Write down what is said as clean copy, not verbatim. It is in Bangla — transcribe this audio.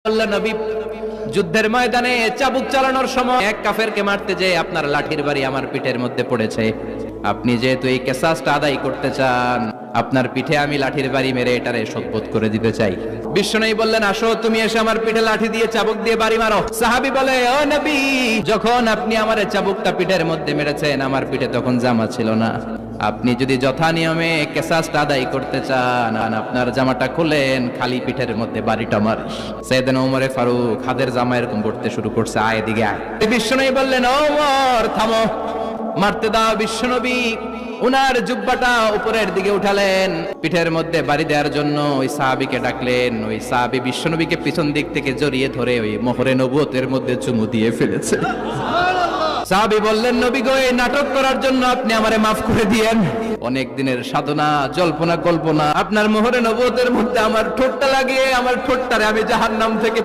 আল্লাহ নবী যুদ্ধের ময়দানে চাবুক চালানোর সময় এক কাফেরকে মারতে যেয়ে আপনার লাঠির বাড়ি আমার পিঠের মধ্যে পড়েছে। আপনি যেহেতু এই কিসাসটা আদায় করতে চান, আপনার পিঠে আমি লাঠির বাড়ি মেরে এটারে শোধবোধ করে দিতে চাই। বিশ্বনবী বললেন, আসো তুমি এসে আমার পিঠে লাঠি দিয়ে চাবুক দিয়ে বাড়ি মারো। সাহাবী বলে, ও নবী, যখন আপনি আমার চাবুকটা পিঠের মধ্যে মেরেছেন, আমার পিঠে তখন জামা ছিল না। আপনি যদি যথা নিয়মে কিসাসটা আদায় করতে চান, আপনার জামাটা খুলেন, খালি পিঠের মধ্যে বাড়িটা মার। সাইয়েদনা ওমরে ফারুক হাতের জামা এরকম করতে শুরু করছে, আয় এদিকে আয়। বিশ্বনবী বললেন, ওমর থামো, মারতে দাও। বিশ্বনবী উনার জুব্বাটা উপরের দিকে উঠালেন, পিঠের মধ্যে বাড়ি দেওয়ার জন্য ওই সাহাবীকে ডাকলেন। ওই সাহাবী বিশ্বনবীকে পিছন দিক থেকে জড়িয়ে ধরে ওই মোহরে নবুয়তের মধ্যে চুমু দিয়ে ফেলেছে। সাহাবী বললেন, নবী গো, এই নাটক করার জন্য আপনি আমারে মাফ করে দিয়েন। অনেক দিনের সাধনা, জল্পনা কল্পনা, আপনার মোহরে নবুয়তের মধ্যে আমার ঠোঁটটা লাগিয়ে আমার ঠোঁটটারে আমি জাহান্নাম থেকে